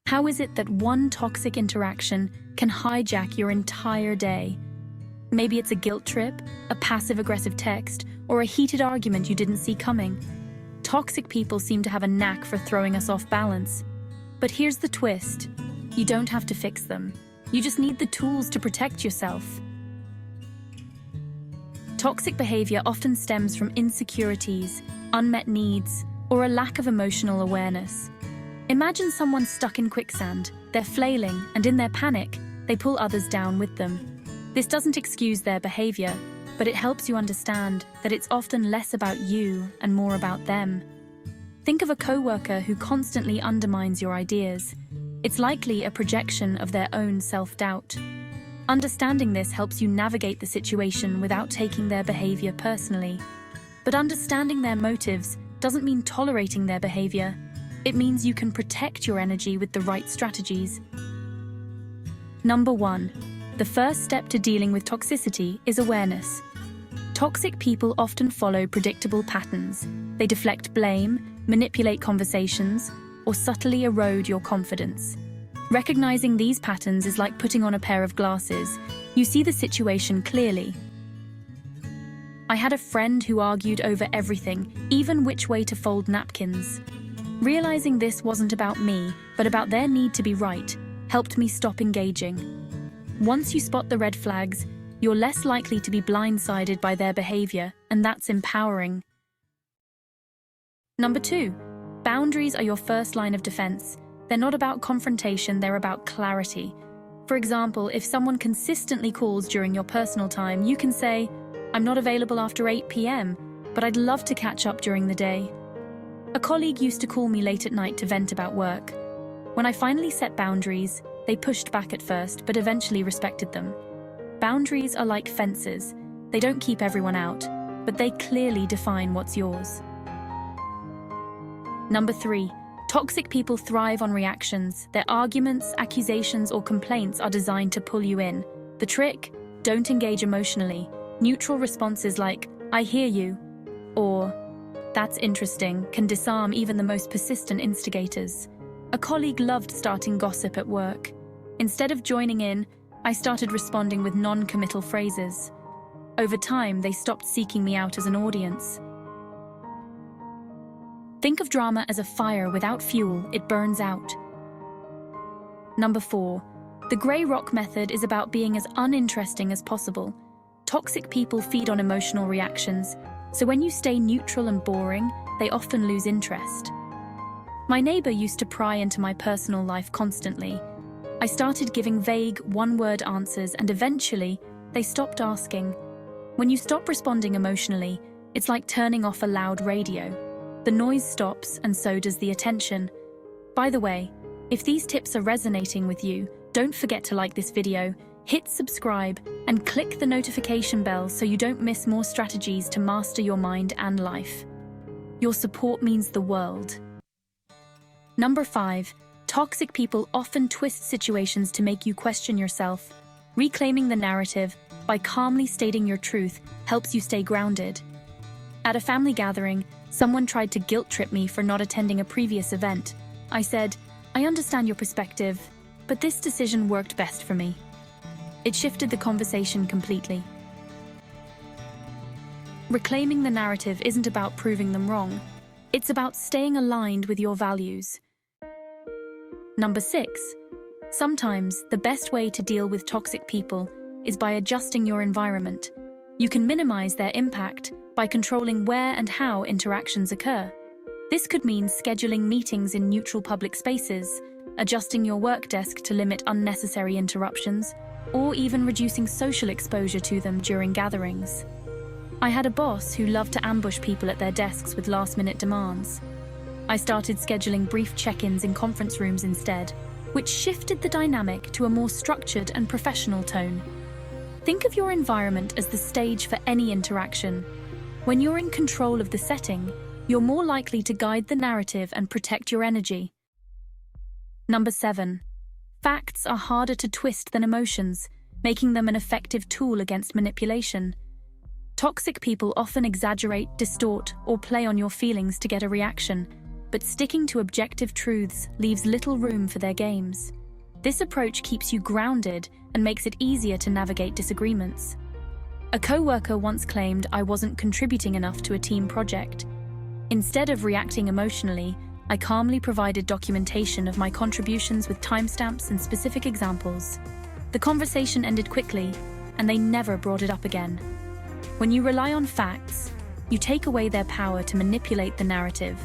How is it that one toxic interaction can hijack your entire day? Maybe it's a guilt trip, a passive-aggressive text, or a heated argument you didn't see coming. Toxic people seem to have a knack for throwing us off balance. But here's the twist. You don't have to fix them. You just need the tools to protect yourself. Toxic behavior often stems from insecurities, unmet needs, or a lack of emotional awareness. Imagine someone stuck in quicksand. They're flailing, and in their panic, they pull others down with them. This doesn't excuse their behavior, but it helps you understand that it's often less about you and more about them. Think of a coworker who constantly undermines your ideas. It's likely a projection of their own self-doubt. Understanding this helps you navigate the situation without taking their behavior personally. But understanding their motives doesn't mean tolerating their behavior. It means you can protect your energy with the right strategies. Number 1. The first step to dealing with toxicity is awareness. Toxic people often follow predictable patterns. They deflect blame, manipulate conversations, or subtly erode your confidence. Recognizing these patterns is like putting on a pair of glasses. You see the situation clearly. I had a friend who argued over everything, even which way to fold napkins. Realizing this wasn't about me, but about their need to be right, helped me stop engaging. Once you spot the red flags, you're less likely to be blindsided by their behavior, and that's empowering. Number 2. Boundaries are your first line of defense. They're not about confrontation, they're about clarity. For example, if someone consistently calls during your personal time, you can say, "I'm not available after 8 p.m., but I'd love to catch up during the day." A colleague used to call me late at night to vent about work. When I finally set boundaries, they pushed back at first, but eventually respected them. Boundaries are like fences. They don't keep everyone out, but they clearly define what's yours. Number 3. Toxic people thrive on reactions. Their arguments, accusations, or complaints are designed to pull you in. The trick? Don't engage emotionally. Neutral responses like, "I hear you," or "That's interesting," can disarm even the most persistent instigators. A colleague loved starting gossip at work. Instead of joining in, I started responding with non-committal phrases. Over time, they stopped seeking me out as an audience. Think of drama as a fire without fuel, it burns out. Number 4. The grey rock method is about being as uninteresting as possible. Toxic people feed on emotional reactions, so when you stay neutral and boring, they often lose interest. My neighbor used to pry into my personal life constantly. I started giving vague, one-word answers, and eventually, they stopped asking. When you stop responding emotionally, it's like turning off a loud radio. The noise stops, and so does the attention. By the way, if these tips are resonating with you, don't forget to like this video, hit subscribe, and click the notification bell so you don't miss more strategies to master your mind and life. Your support means the world. Number 5. Toxic people often twist situations to make you question yourself. Reclaiming the narrative by calmly stating your truth helps you stay grounded. At a family gathering, someone tried to guilt-trip me for not attending a previous event. I said, "I understand your perspective, but this decision worked best for me." It shifted the conversation completely. Reclaiming the narrative isn't about proving them wrong. It's about staying aligned with your values. Number 6. Sometimes the best way to deal with toxic people is by adjusting your environment. You can minimize their impact by controlling where and how interactions occur. This could mean scheduling meetings in neutral public spaces, adjusting your work desk to limit unnecessary interruptions, or even reducing social exposure to them during gatherings. I had a boss who loved to ambush people at their desks with last-minute demands. I started scheduling brief check-ins in conference rooms instead, which shifted the dynamic to a more structured and professional tone. Think of your environment as the stage for any interaction. When you're in control of the setting, you're more likely to guide the narrative and protect your energy. Number 7. Facts are harder to twist than emotions, making them an effective tool against manipulation. Toxic people often exaggerate, distort, or play on your feelings to get a reaction. but sticking to objective truths leaves little room for their games. This approach keeps you grounded and makes it easier to navigate disagreements. A coworker once claimed I wasn't contributing enough to a team project. Instead of reacting emotionally, I calmly provided documentation of my contributions with timestamps and specific examples. The conversation ended quickly, and they never brought it up again. When you rely on facts, you take away their power to manipulate the narrative.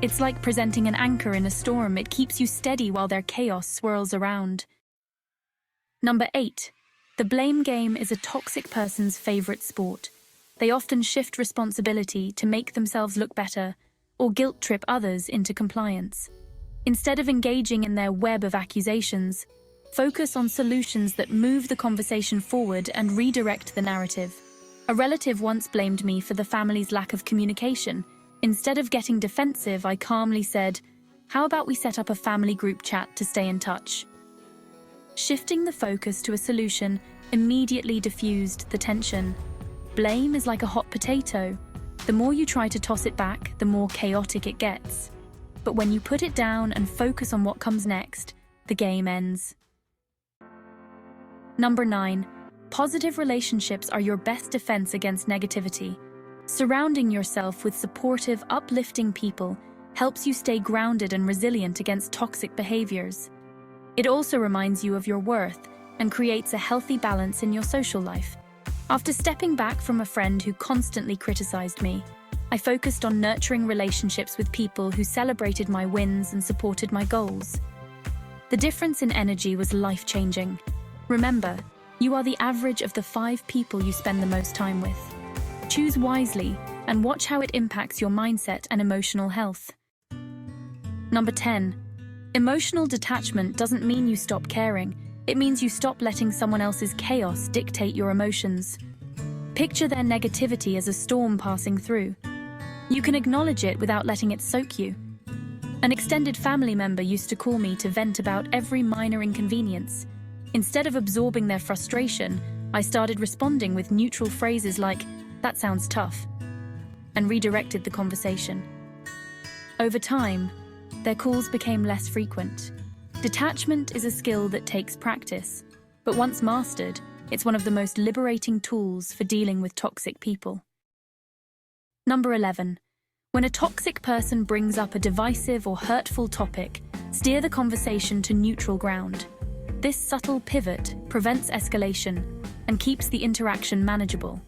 It's like presenting an anchor in a storm. It keeps you steady while their chaos swirls around. Number 8. The blame game is a toxic person's favorite sport. They often shift responsibility to make themselves look better, or guilt trip others into compliance. Instead of engaging in their web of accusations, focus on solutions that move the conversation forward and redirect the narrative. A relative once blamed me for the family's lack of communication. Instead of getting defensive, I calmly said, "How about we set up a family group chat to stay in touch?" Shifting the focus to a solution immediately diffused the tension. Blame is like a hot potato. The more you try to toss it back, the more chaotic it gets. But when you put it down and focus on what comes next, the game ends. Number 9. Positive relationships are your best defense against negativity. Surrounding yourself with supportive, uplifting people helps you stay grounded and resilient against toxic behaviors. It also reminds you of your worth and creates a healthy balance in your social life. After stepping back from a friend who constantly criticized me, I focused on nurturing relationships with people who celebrated my wins and supported my goals. The difference in energy was life-changing. Remember, you are the average of the 5 people you spend the most time with. Choose wisely and watch how it impacts your mindset and emotional health. Number 10. Emotional detachment doesn't mean you stop caring. It means you stop letting someone else's chaos dictate your emotions. Picture their negativity as a storm passing through. You can acknowledge it without letting it soak you. An extended family member used to call me to vent about every minor inconvenience. Instead of absorbing their frustration, I started responding with neutral phrases like, "That sounds tough," and redirected the conversation. Over time, their calls became less frequent. Detachment is a skill that takes practice, but once mastered, it's one of the most liberating tools for dealing with toxic people. Number 11. When a toxic person brings up a divisive or hurtful topic, steer the conversation to neutral ground. This subtle pivot prevents escalation and keeps the interaction manageable.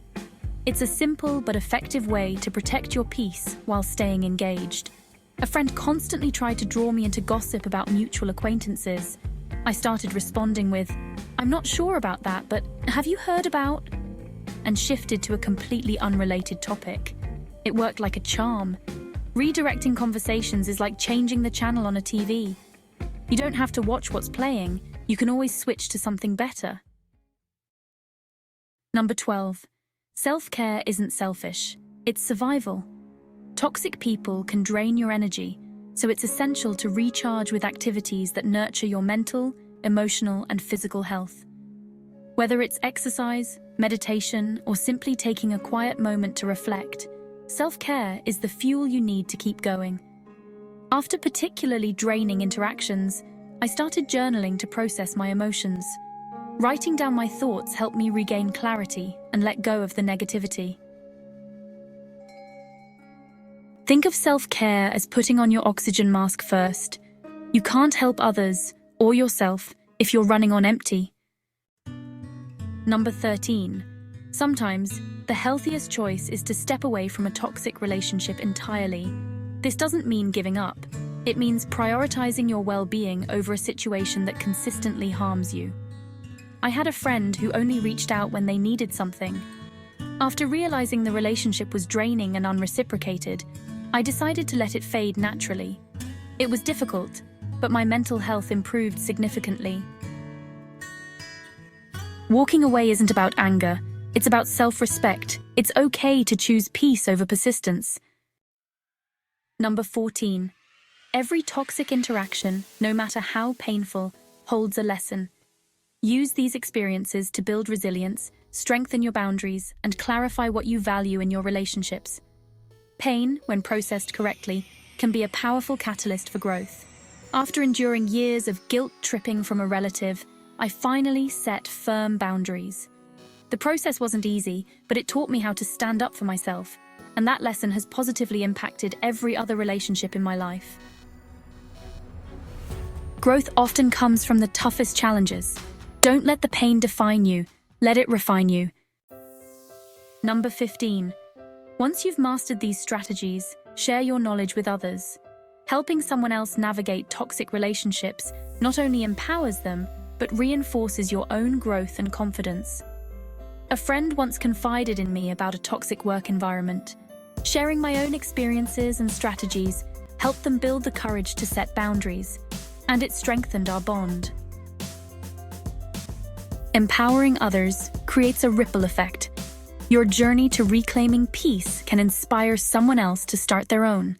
It's a simple but effective way to protect your peace while staying engaged. A friend constantly tried to draw me into gossip about mutual acquaintances. I started responding with, "I'm not sure about that, but have you heard about?" and shifted to a completely unrelated topic. It worked like a charm. Redirecting conversations is like changing the channel on a TV. You don't have to watch what's playing. You can always switch to something better. Number 12. Self-care isn't selfish. It's survival. Toxic people can drain your energy, so it's essential to recharge with activities that nurture your mental, emotional, and physical health. Whether it's exercise, meditation, or simply taking a quiet moment to reflect, self-care is the fuel you need to keep going. After particularly draining interactions, I started journaling to process my emotions. Writing down my thoughts helped me regain clarity and let go of the negativity. Think of self-care as putting on your oxygen mask first. You can't help others or yourself if you're running on empty. Number 13. Sometimes, the healthiest choice is to step away from a toxic relationship entirely. This doesn't mean giving up. It means prioritizing your well-being over a situation that consistently harms you. I had a friend who only reached out when they needed something. After realizing the relationship was draining and unreciprocated, I decided to let it fade naturally. It was difficult, but my mental health improved significantly. Walking away isn't about anger, it's about self-respect. It's okay to choose peace over persistence. Number 14. Every toxic interaction, no matter how painful, holds a lesson. Use these experiences to build resilience, strengthen your boundaries, and clarify what you value in your relationships. Pain, when processed correctly, can be a powerful catalyst for growth. After enduring years of guilt-tripping from a relative, I finally set firm boundaries. The process wasn't easy, but it taught me how to stand up for myself, and that lesson has positively impacted every other relationship in my life. Growth often comes from the toughest challenges. Don't let the pain define you, let it refine you. Number 15. Once you've mastered these strategies, share your knowledge with others. Helping someone else navigate toxic relationships not only empowers them, but reinforces your own growth and confidence. A friend once confided in me about a toxic work environment. Sharing my own experiences and strategies helped them build the courage to set boundaries, and it strengthened our bond. Empowering others creates a ripple effect. Your journey to reclaiming peace can inspire someone else to start their own.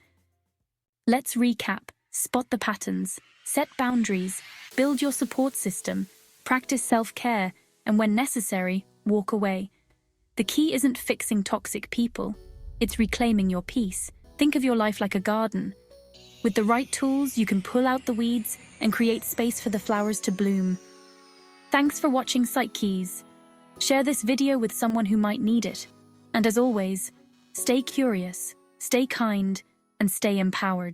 Let's recap, spot the patterns, set boundaries, build your support system, practice self-care, and when necessary, walk away. The key isn't fixing toxic people, it's reclaiming your peace. Think of your life like a garden. With the right tools, you can pull out the weeds and create space for the flowers to bloom. Thanks for watching PsycKeys. Share this video with someone who might need it. And as always, stay curious, stay kind, and stay empowered.